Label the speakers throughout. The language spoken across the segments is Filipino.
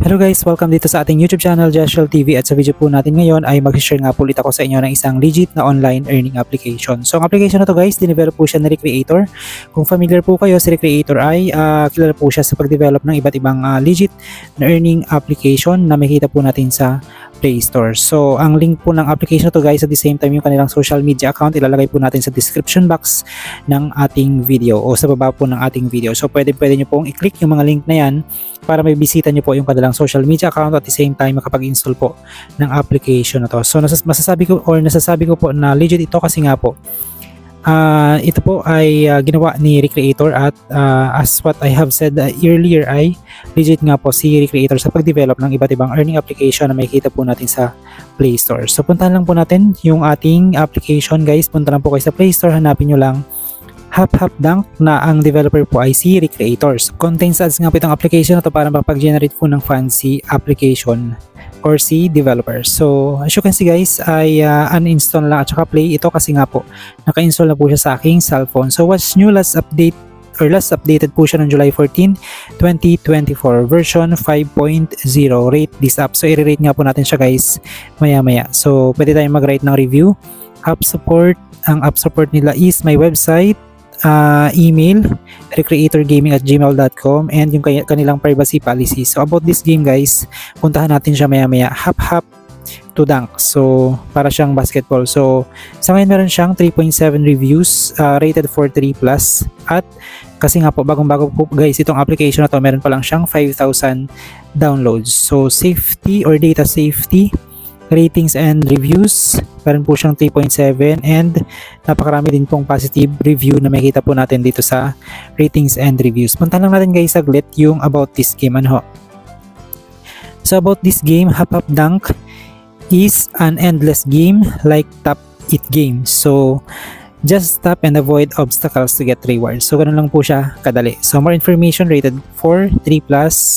Speaker 1: Hello guys, welcome dito sa ating YouTube channel, Jeshel TV, at sa video po natin ngayon ay mag-share nga po ulit ako sa inyo ng isang legit na online earning application. So ang application na to guys, dinevelop po siya ni Recreator. Kung familiar po kayo, si Recreator ay kilala po siya sa pag-develop ng iba't ibang legit na earning application na makikita po natin sa Play Store. So ang link po ng application na to guys, at the same time yung kanilang social media account, ilalagay po natin sa description box ng ating video o sa baba po ng ating video. So pwede nyo pong i-click yung mga link na yan para may bisita nyo po yung kanilang social media account at the same time makapag-install po ng application na to. So nasasabi ko po na legit ito kasi nga po ito po ay ginawa ni Recreator at as what I have said earlier ay legit nga po si Recreator sa pag-develop ng iba't ibang earning application na makikita po natin sa Play Store. So puntahan lang po natin yung ating application guys. Punta lang po kayo sa Play Store, hanapin nyo lang HapHapDunk na ang developer po ay si Recreator. So, contains ads nga po itong application na to para makapag-generate po ng funds si application or si developer. So as you can see guys ay uninstall lang at saka play ito kasi nga po naka-install na po siya sa aking cellphone. So what's new, last updated po siya noong July 14, 2024, version 5.0. Rate this app. So i-rate nga po natin siya guys maya maya. So pwede tayong mag-rate ng review. App support, ang app support nila is my website, email, recreatorgaming@gmail.com, and yung kanilang privacy policy. So about this game guys, puntahan natin siya maya maya. HapHapDunk. So para siyang basketball. So sa ngayon meron siyang 3.7 reviews, rated for 3+, at kasi nga po bagong-bago po guys itong application na to, meron pa lang siyang 5,000 downloads. So safety or data safety, ratings and reviews, meron po siyang 3.7, and napakarami din pong positive review na makikita po natin dito sa ratings and reviews. Puntahan lang natin guys saglit yung about this game. So about this game, HapHapDunk is an endless game like Top It game. So just stop and avoid obstacles to get rewards. So ganun lang po siya kadali. So more information, rated for 3+,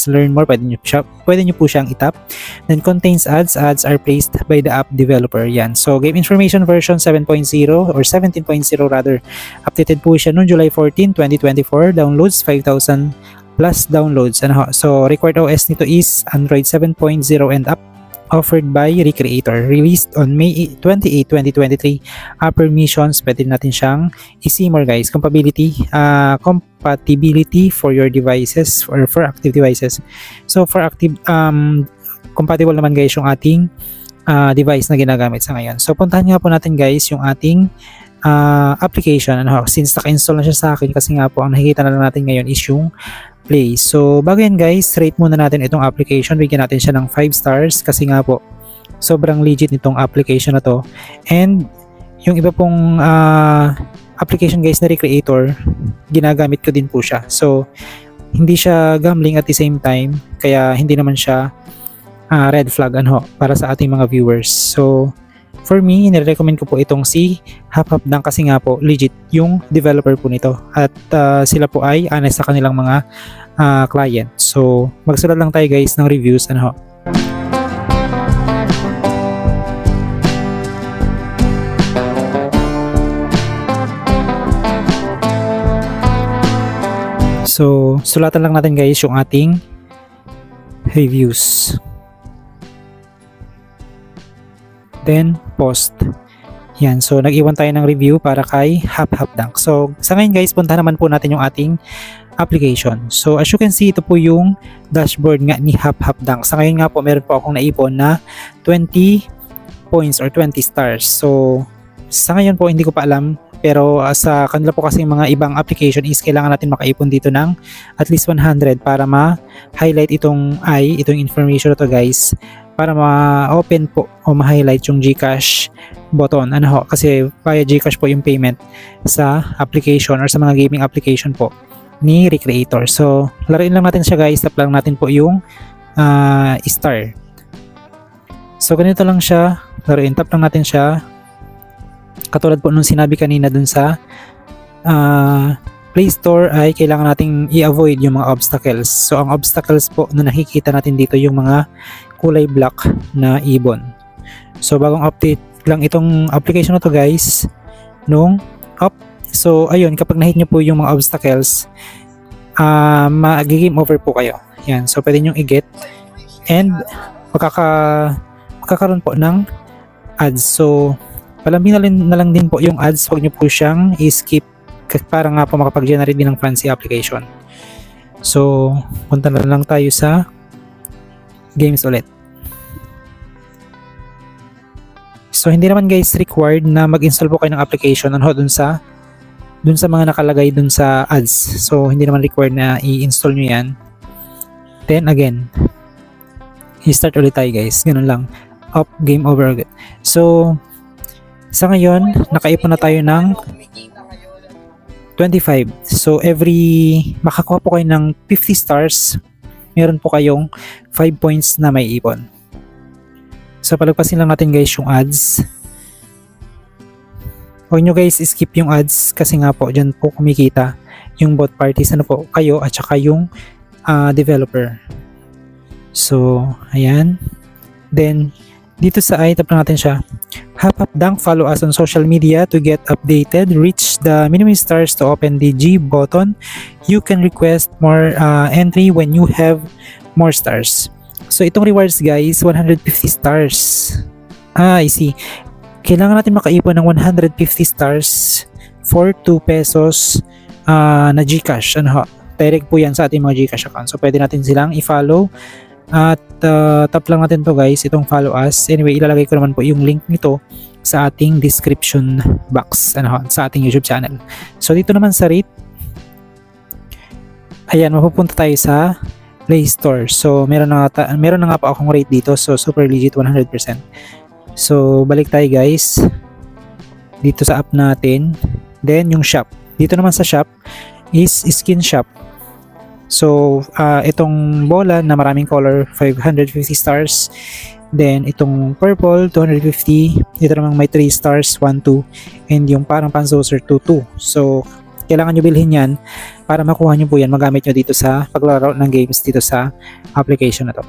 Speaker 1: learn more, pwede nyo po siyang itap. Then contains ads. Ads are placed by the app developer. Yan. So game information version 7.0 or 17.0 rather. Updated po siya noong July 14, 2024. Downloads 5,000 plus downloads. So required OS nito is Android 7.0 and up. Offered by Recreator, released on May 28, 2023. Permissions, pwede natin siyang i-see more guys. Compatibility for your devices or for active devices. So for active, compatible naman guys yung ating device na ginagamit sa ngayon. So puntahan nga po natin guys yung ating application. Since naka-install na siya sa akin, kasi nga po ang nakikita na lang natin ngayon is yung Play. So bago yan guys, rate muna natin itong application. Bigyan natin siya ng 5 stars kasi nga po sobrang legit nitong application na to. And yung iba pong application guys na Recreator, ginagamit ko din po siya. So hindi siya gambling at the same time, kaya hindi naman siya red flag para sa ating mga viewers. So for me, nire-recommend ko po itong si HapHapDunk kasi nga po legit yung developer po nito at sila po ay honest sa kanilang mga client. So magsulat lang tayo guys ng reviews. So sulatan lang natin guys yung ating reviews. Then post. Yan, so nag-iwan tayo ng review para kay HapHapDunk. So sa ngayon guys, punta naman po natin yung ating application. So as you can see, ito po yung dashboard nga ni HapHapDunk. Sa ngayon nga po, meron po akong naipon na 20 points or 20 stars. So sa ngayon po, hindi ko pa alam, pero sa kanila po kasi mga ibang application is kailangan natin makaipon dito ng at least 100 para ma-highlight itong information na to guys, para ma-open po o ma-highlight yung GCash button. Kasi via GCash po yung payment sa application or sa mga gaming application po ni Recreator. So laruin lang natin siya guys, tap lang natin po yung star. So ganito lang siya laruin, tap lang natin siya. Katulad po nung sinabi kanina dun sa Play Store ay kailangan nating i-avoid yung mga obstacles. So ang obstacles po na nakikita natin dito yung mga kulay black na ibon. So bagong update lang itong application na to guys nung up. So ayun, kapag na-hit nyo po yung mga obstacles, mag-game over po kayo. Yan, so pwede nyo i-get and magkakaroon po ng ads. So palambing na lang din po yung ads, huwag nyo po siyang i-skip para nga po makapag-generate din ng fancy application. So punta na lang tayo sa games ulit. So hindi naman guys required na mag-install po kayo ng application dun sa mga nakalagay dun sa ads. So hindi naman required na i-install nyo yan. Then again, i-start ulit tayo guys. Ganun lang. Up, game over agad. So sa ngayon, nakaipon na tayo ng 25. So makakuha po kayo ng 50 stars, meron po kayong 5 points na may ipon. So palagpasin lang natin guys yung ads. Huwag nyo guys skip yung ads kasi nga po dyan po kumikita yung both parties, ano po, kayo at saka yung developer. So ayan. Then dito sa tap lang natin siya. Hapapdang, follow us on social media to get updated. Reach the minimum stars to open the G button. You can request more entry when you have more stars. So itong rewards guys, 150 stars. I see. Kailangan natin makaipon ng 150 stars for 2 pesos na Gcash. Direct po yan sa ating mga Gcash account. So pwede natin silang i-follow. At tap lang natin to guys, itong follow us. Anyway, ilalagay ko naman po yung link nito sa ating description box sa ating YouTube channel. So dito naman sa rate, ayan, mapupunta tayo sa Play Store. So meron na nga po akong rate dito. So super legit 100%. So balik tayo guys dito sa app natin. Then yung shop. Dito naman sa shop is skin shop. So, itong bola na maraming color, 550 stars. Then, itong purple, 250. Ito namang may 3 stars, 1, 2. And yung parang pan-saucer, 2, 2. So, kailangan nyo bilhin yan para makuha nyo po yan. Magamit nyo dito sa paglalaro ng games dito sa application na to.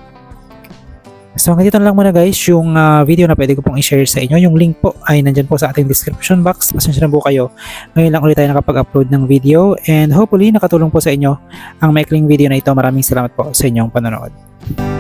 Speaker 1: So, hanggang dito na lang muna guys yung video na pwede ko pong i-share sa inyo. Yung link po ay nandyan po sa ating description box. Pasensya na po kayo. Ngayon lang ulit tayo nakapag-upload ng video and hopefully nakatulong po sa inyo ang maikling video na ito. Maraming salamat po sa inyong panonood.